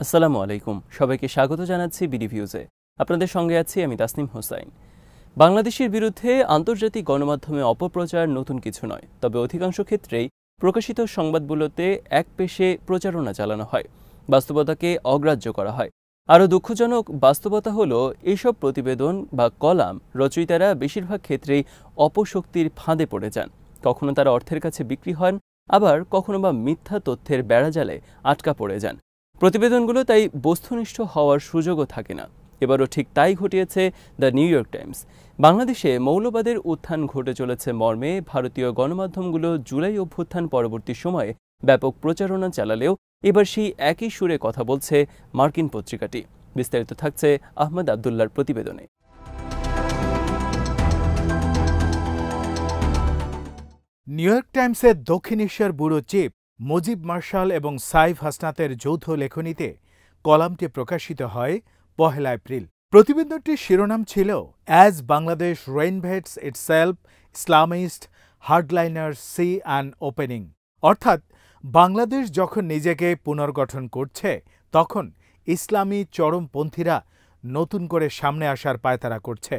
আসসালামু আলাইকুম, সবাইকে স্বাগত জানাচ্ছি বিডি ভিউজে। আপনাদের সঙ্গে আছি আমি তাসনিম হোসাইন। বাংলাদেশের বিরুদ্ধে আন্তর্জাতিক গণমাধ্যমে অপপ্রচার নতুন কিছু নয়, তবে অধিকাংশ ক্ষেত্রেই প্রকাশিত সংবাদগুলোতে একপেশে প্রচারণা চালানো হয়, বাস্তবতাকে অগ্রাহ্য করা হয়। আরও দুঃখজনক বাস্তবতা হলো এইসব প্রতিবেদন বা কলাম রচয়িতারা বেশিরভাগ ক্ষেত্রেই অপশক্তির ফাঁদে পড়ে যান। কখনো তারা অর্থের কাছে বিক্রি হন, আবার কখনো বা মিথ্যা তথ্যের বেড়াজালে আটকা পড়ে যান। প্রতিবেদনগুলো তাই বস্তুনিষ্ঠ হওয়ার সুযোগও থাকে না। এবারও ঠিক তাই ঘটিয়েছে দ্য নিউ ইয়র্ক টাইমস। বাংলাদেশে মৌলবাদের উত্থান ঘটে চলেছে মর্মে ভারতীয় গণমাধ্যমগুলো জুলাই অভ্যুত্থান পরবর্তী সময়ে ব্যাপক প্রচারণা চালালেও এবার সেই একই সুরে কথা বলছে মার্কিন পত্রিকাটি। বিস্তারিত থাকছে আহমদ আবদুল্লার প্রতিবেদনে। নিউ ইয়র্ক টাইমসের দক্ষিণ এশিয়ার ব্যুরো চিফ মুজিব মার্শাল এবং সাইফ হাসনাতের যৌথ লেখনীতে কলামটি প্রকাশিত হয় ১ এপ্রিল। প্রতিবেদনটির শিরোনাম ছিল as Bangladesh reinvents itself Islamist hardliner see an opening, অর্থাৎ বাংলাদেশ যখন নিজেকে পুনর্গঠন করছে তখন ইসলামী চরমপন্থীরা নতুন করে সামনে আসার পায়তারা করছে।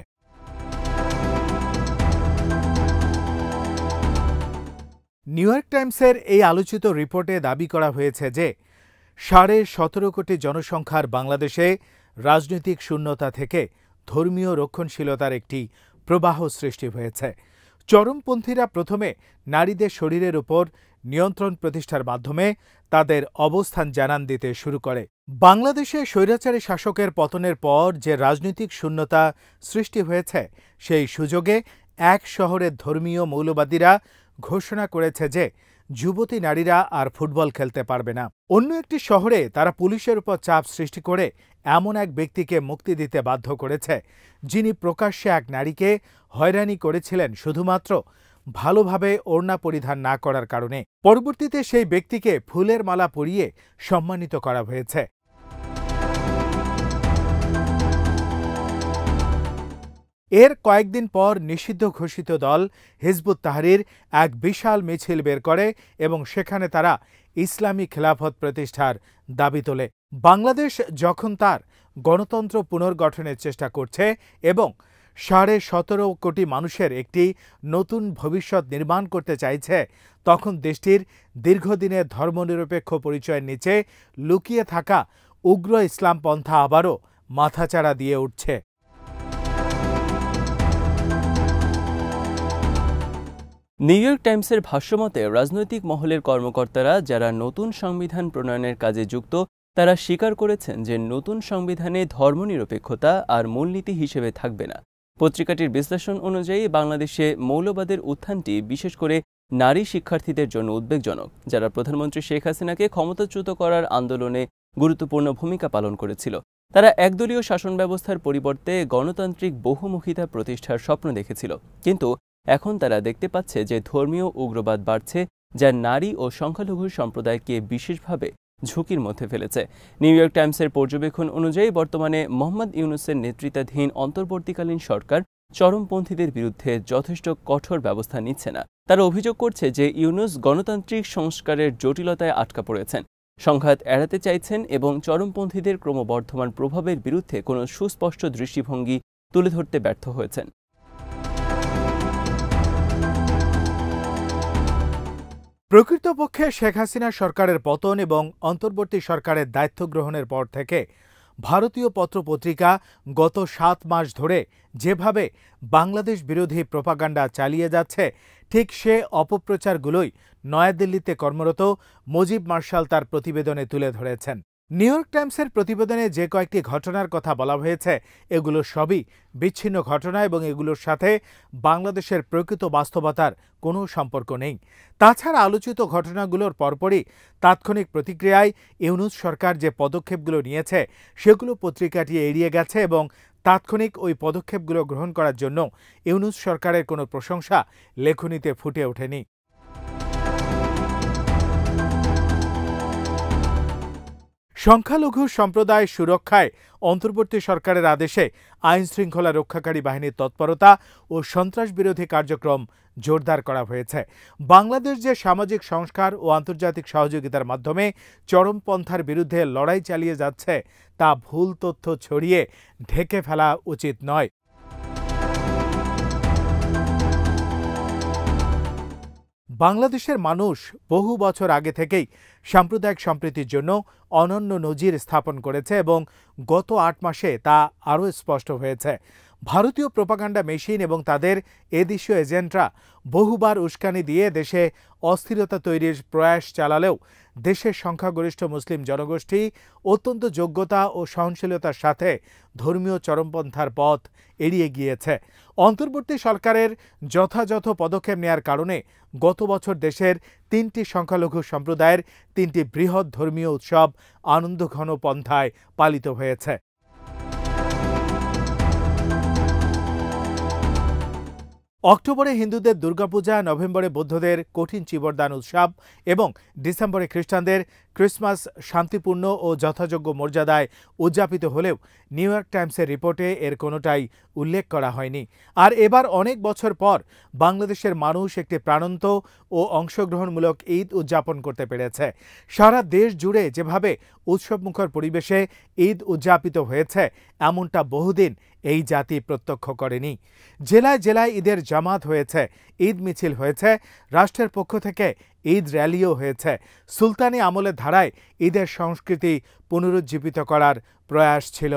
নিউ ইয়র্ক টাইমসের এই আলোচিত রিপোর্টে দাবি করা হয়েছে যে ১৭.৫ কোটি জনসংখ্যার বাংলাদেশে রাজনৈতিক শূন্যতা থেকে ধর্মীয় রক্ষণশীলতার একটি প্রবাহ সৃষ্টি হয়েছে। চরমপন্থীরা প্রথমে নারীদের শরীরের উপর নিয়ন্ত্রণ প্রতিষ্ঠার মাধ্যমে তাদের অবস্থান জানান দিতে শুরু করে। বাংলাদেশে স্বৈরাচারী শাসকের পতনের পর যে রাজনৈতিক শূন্যতা সৃষ্টি হয়েছে, সেই সুযোগে এক শহরের ধর্মীয় মৌলবাদীরা ঘোষণা করেছে যে যুবতী নারীরা আর ফুটবল খেলতে পারবে না। অন্য একটি শহরে তারা পুলিশের উপর চাপ সৃষ্টি করে এমন এক ব্যক্তিকে মুক্তি দিতে বাধ্য করেছে, যিনি প্রকাশ্যে এক নারীকে হয়রানি করেছিলেন শুধুমাত্র ভালোভাবে ওড়না পরিধান না করার কারণে। পরবর্তীতে সেই ব্যক্তিকে ফুলের মালা পরিয়ে সম্মানিত করা হয়েছে। এর কয়েকদিন পর নিষিদ্ধ ঘোষিত দল হিজবুত তাহরির এক বিশাল মিছিল বের করে এবং সেখানে তারা ইসলামী খেলাফত প্রতিষ্ঠার দাবি তোলে। বাংলাদেশ যখন তার গণতন্ত্র পুনর্গঠনের চেষ্টা করছে এবং ১৭.৫ কোটি মানুষের একটি নতুন ভবিষ্যৎ নির্মাণ করতে চাইছে, তখন দেশটির দীর্ঘদিনের ধর্মনিরপেক্ষ পরিচয়ের নিচে লুকিয়ে থাকা উগ্র ইসলামপন্থা আবারও মাথাচাড়া দিয়ে উঠছে। নিউ ইয়র্ক টাইমসের ভাষ্যমতে রাজনৈতিক মহলের কর্মকর্তারা যারা নতুন সংবিধান প্রণয়নের কাজে যুক্ত, তারা স্বীকার করেছেন যে নতুন সংবিধানে ধর্মনিরপেক্ষতা আর মূলনীতি হিসেবে থাকবে না। পত্রিকাটির বিশ্লেষণ অনুযায়ী বাংলাদেশে মৌলবাদের উত্থানটি বিশেষ করে নারী শিক্ষার্থীদের জন্য উদ্বেগজনক, যারা প্রধানমন্ত্রী শেখ হাসিনাকে ক্ষমতাচ্যুত করার আন্দোলনে গুরুত্বপূর্ণ ভূমিকা পালন করেছিল। তারা একদলীয় শাসন ব্যবস্থার পরিবর্তে গণতান্ত্রিক বহুমুখিতা প্রতিষ্ঠার স্বপ্ন দেখেছিল, কিন্তু এখন তারা দেখতে পাচ্ছে যে ধর্মীয় উগ্রবাদ বাড়ছে, যা নারী ও সংখ্যালঘু সম্প্রদায়কে বিশেষভাবে ঝুঁকির মধ্যে ফেলেছে। নিউ ইয়র্ক টাইমসের পর্যবেক্ষণ অনুযায়ী বর্তমানে মোহাম্মদ ইউনূসের নেতৃত্বাধীন অন্তর্বর্তীকালীন সরকার চরমপন্থীদের বিরুদ্ধে যথেষ্ট কঠোর ব্যবস্থা নিচ্ছে না। তারা অভিযোগ করছে যে ইউনূস গণতান্ত্রিক সংস্কারের জটিলতায় আটকা পড়েছেন, সংঘাত এড়াতে চাইছেন এবং চরমপন্থীদের ক্রমবর্ধমান প্রভাবের বিরুদ্ধে কোনো সুস্পষ্ট দৃষ্টিভঙ্গি তুলে ধরতে ব্যর্থ হয়েছেন। প্রকৃতপক্ষে শেখ হাসিনা সরকারের পতন এবং অন্তর্বর্তী সরকারের দায়িত্ব গ্রহণের পর থেকে ভারতীয় পত্রপত্রিকা গত ৭ মাস ধরে যেভাবে বাংলাদেশ বিরোধী প্রোপাগান্ডা চালিয়ে যাচ্ছে, ঠিক সে অপপ্রচারগুলোই নয়াদিল্লিতে কর্মরত মুজিব মার্শাল তার প্রতিবেদনে তুলে ধরেছেন। নিউ ইয়র্ক টাইমসের প্রতিবেদনে যে কয়েকটি ঘটনার কথা বলা হয়েছে, এগুলো সবই বিচ্ছিন্ন ঘটনা এবং এগুলোর সাথে বাংলাদেশের প্রকৃত বাস্তবতার কোনো সম্পর্ক নেই। তাছাড়া আলোচিত ঘটনাগুলোর পরপরই তাৎক্ষণিক প্রতিক্রিয়ায় ইউনূস সরকার যে পদক্ষেপগুলো নিয়েছে, সেগুলো পত্রিকাটি এড়িয়ে গেছে এবং তাৎক্ষণিক ওই পদক্ষেপগুলো গ্রহণ করার জন্য ইউনূস সরকারের কোনো প্রশংসা লেখনীতে ফুটে ওঠেনি। সংখ্যালঘু সম্প্রদায় সুরক্ষায় অন্তর্বর্তী সরকারের আদেশে আইন শৃঙ্খলা রক্ষাকারী বাহিনীর তৎপরতা ও সন্ত্রাস বিরোধী কার্যক্রম জোরদার করা হয়েছে। বাংলাদেশ যে সামাজিক সংস্কার ও আন্তর্জাতিক সহযোগিতার মাধ্যমে চরমপন্থার বিরুদ্ধে লড়াই চালিয়ে যাচ্ছে তা ভুল তথ্য ছড়িয়ে ঢেকে ফেলা উচিত নয়। বাংলাদেশের মানুষ বহু বছর আগে থেকেই সাম্প্রদায়িক সম্প্রীতির জন্য অনন্য নজির স্থাপন করেছে এবং গত ৮ মাসে তা আরও স্পষ্ট হয়েছে। ভারতীয় প্রোপাগান্ডা মেশিন এবং তাদের এদেশীয় এজেন্টরা বহুবার উস্কানি দিয়ে দেশে অস্থিরতা তৈরির প্রয়াস চালালেও দেশের সংখ্যাগরিষ্ঠ মুসলিম জনগোষ্ঠী অত্যন্ত যোগ্যতা ও সহনশীলতার সাথে ধর্মীয় চরমপন্থার পথ এড়িয়ে গিয়েছে। অন্তর্বর্তী সরকারের যথাযথ পদক্ষেপ নেয়ার কারণে গত বছর দেশের ৩টি সংখ্যালঘু সম্প্রদায়ের ৩টি বৃহৎ ধর্মীয় উৎসব আনন্দঘন পন্থায় পালিত হয়েছে। অক্টোবরে হিন্দুদের দুর্গাপূজা, নভেম্বরে বৌদ্ধদের কঠিন চিবরদান উৎসব এবং ডিসেম্বরে খ্রিস্টানদের ক্রিসমাস শান্তিপূর্ণ ও যথাযোগ্য মর্যাদায় উদযাপিত হলেও নিউ ইয়র্ক টাইমসের রিপোর্টে এর কোনোটাই উল্লেখ করা হয়নি। আর এবার অনেক বছর পর বাংলাদেশের মানুষ একটি প্রাণবন্ত ও অংশগ্রহণমূলক ঈদ উদযাপন করতে পেরেছে। সারা দেশ জুড়ে যেভাবে উৎসবমুখর পরিবেশে ঈদ উদযাপিত হয়েছে এমনটা বহুদিন এই জাতি প্রত্যক্ষ করেনি। জেলায় জেলায় ঈদের জামাত হয়েছে, ঈদ মিছিল হয়েছে, রাষ্ট্রের পক্ষ থেকে ঈদ র্যালিও হয়েছে। সুলতানি আমলের ধারায় ঈদের সংস্কৃতি পুনরুজ্জীবিত করার প্রয়াস ছিল।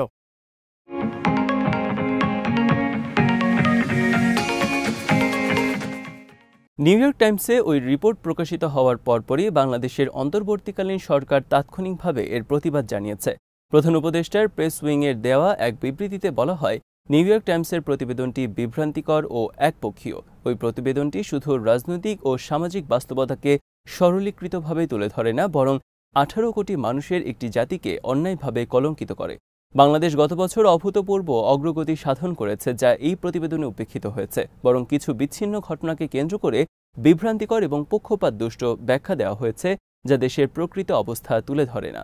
নিউ ইয়র্ক টাইমসে ওই রিপোর্ট প্রকাশিত হওয়ার পরপরই বাংলাদেশের অন্তর্বর্তীকালীন সরকার তাৎক্ষণিকভাবে এর প্রতিবাদ জানিয়েছে। প্রধান উপদেষ্টার প্রেস উইংয়ের দেওয়া এক বিবৃতিতে বলা হয়, নিউ ইয়র্ক টাইমসের প্রতিবেদনটি বিভ্রান্তিকর ও একপক্ষীয়। ওই প্রতিবেদনটি শুধু রাজনৈতিক ও সামাজিক বাস্তবতাকে সরলীকৃতভাবে তুলে ধরে না, বরং 18 কোটি মানুষের একটি জাতিকে অন্যায়ভাবে কলঙ্কিত করে। বাংলাদেশ গত বছর অভূতপূর্ব অগ্রগতি সাধন করেছে, যা এই প্রতিবেদনে উপেক্ষিত হয়েছে। বরং কিছু বিচ্ছিন্ন ঘটনাকে কেন্দ্র করে বিভ্রান্তিকর এবং পক্ষপাতদুষ্ট ব্যাখ্যা দেওয়া হয়েছে, যা দেশের প্রকৃত অবস্থা তুলে ধরে না।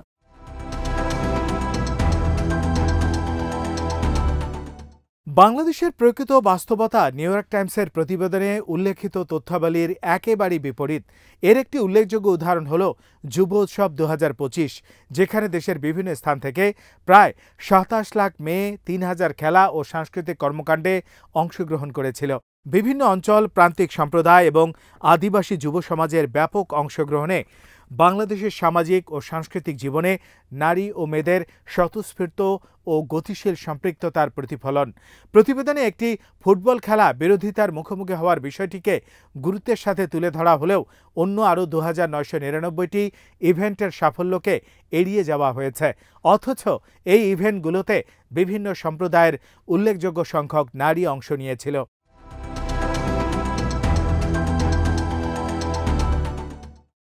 বাংলাদেশের প্রকৃত বাস্তবতা নিউ ইয়র্ক টাইমসের প্রতিবেদনে উল্লেখিত তথ্যাবলীর একেবারেই বিপরীত। এর একটি উল্লেখযোগ্য উদাহরণ হল যুব উৎসব 2025, যেখানে দেশের বিভিন্ন স্থান থেকে প্রায় 27 লাখ মেয়ে 3000 খেলা ও সাংস্কৃতিক কর্মকাণ্ডে অংশগ্রহণ করেছিল। বিভিন্ন অঞ্চল, প্রান্তিক সম্প্রদায় এবং আদিবাসী যুব সমাজের ব্যাপক অংশগ্রহণে বাংলাদেশের সামাজিক ও সাংস্কৃতিক জীবনে নারী ও মেয়েদের স্বতঃস্ফূর্ত ও গতিশীল সম্পৃক্ততার প্রতিফলন। প্রতিবেদনে একটি ফুটবল খেলা বিরোধিতার মুখোমুখি হওয়ার বিষয়টিকে গুরুত্বের সাথে তুলে ধরা হলেও অন্য আরও 2999টি ইভেন্টের সাফল্যকে এড়িয়ে যাওয়া হয়েছে। অথচ এই ইভেন্টগুলোতে বিভিন্ন সম্প্রদায়ের উল্লেখযোগ্য সংখ্যক নারী অংশ নিয়েছিল।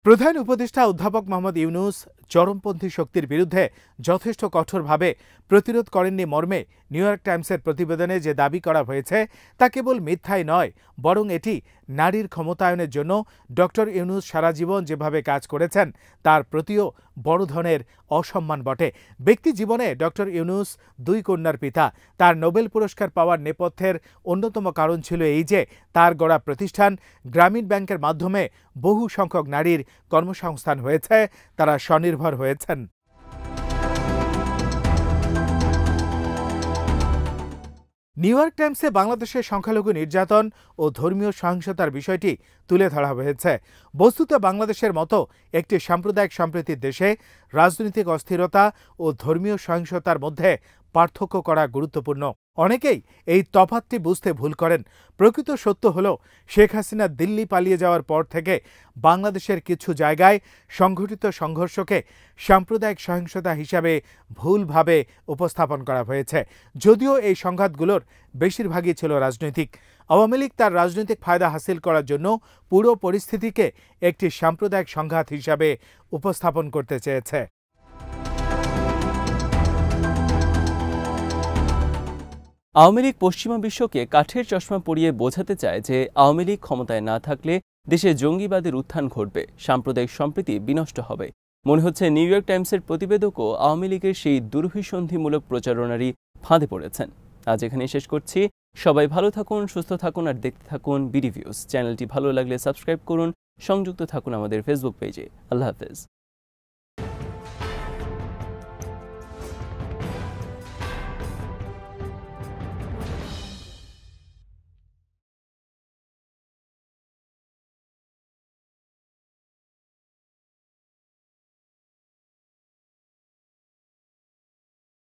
প্রধান উপদেষ্টা অধ্যাপক মোহাম্মদ ইউনূস চরমপন্থী শক্তির বিরুদ্ধে যথেষ্ট কঠোরভাবে প্রতিরোধ করেননি মর্মে নিউ ইয়র্ক টাইমসের প্রতিবেদনে যে দাবি করা হয়েছে তা কেবল মিথ্যাই নয়, বরং এটি নারীর ক্ষমতায়নের জন্য ডক্টর ইউনূস সারা জীবন যেভাবে কাজ করেছেন তার প্রতিও বড় ধরনের অসম্মান বটে। ব্যক্তি জীবনে ডক্টর ইউনূস 2 কন্যার পিতা। তার নোবেল পুরস্কার পাওয়ার নেপথ্যের অন্যতম কারণ ছিল এই যে তার গড়া প্রতিষ্ঠান গ্রামীণ ব্যাংকের মাধ্যমে বহু সংখ্যক নারীর কর্মসংস্থান হয়েছে, তারা স্বনির্ভর হয়েছেন। নিউ ইয়র্ক টাইমসে বাংলাদেশের সংখ্যালঘু নির্যাতন ও ধর্মীয় সহিংসতার বিষয়টি তুলে ধরা হয়েছে। বস্তুত বাংলাদেশের মতো একটি সাম্প্রদায়িক সম্প্রীতির দেশে রাজনৈতিক অস্থিরতা ও ধর্মীয় সহিংসতার মধ্যে পার্থক্য করা গুরুত্বপূর্ণ। অনেকেই এই তফাৎটি বুঝতে ভুল করেন। প্রকৃত সত্য হল, শেখ হাসিনা দিল্লি পালিয়ে যাওয়ার পর থেকে বাংলাদেশের কিছু জায়গায় সংঘটিত সংঘর্ষকে সাম্প্রদায়িক সহিংসতা হিসাবে ভুলভাবে উপস্থাপন করা হয়েছে। যদিও এই সংঘাতগুলোর বেশিরভাগই ছিল রাজনৈতিক। আওয়ামী লীগ তার রাজনৈতিক ফায়দা হাসিল করার জন্য পুরো পরিস্থিতিকে একটি সাম্প্রদায়িক সংঘাত হিসাবে উপস্থাপন করতে চেয়েছে। আওয়ামী লীগ পশ্চিমা বিশ্বকে কাঠের চশমা পরিয়ে বোঝাতে চায় যে আওয়ামী লীগ ক্ষমতায় না থাকলে দেশে জঙ্গিবাদের উত্থান ঘটবে, সাম্প্রদায়িক সম্প্রীতি বিনষ্ট হবে। মনে হচ্ছে নিউ ইয়র্ক টাইমসের প্রতিবেদকও আওয়ামী লীগের সেই দুর্ভিসন্ধিমূলক প্রচারণারই ফাঁদে পড়েছেন। আজ এখানে শেষ করছি। সবাই ভালো থাকুন, সুস্থ থাকুন আর দেখতে থাকুন বিডি ভিউজ। চ্যানেলটি ভালো লাগলে সাবস্ক্রাইব করুন, সংযুক্ত থাকুন আমাদের ফেসবুক পেজে। আল্লাহ হাফেজ।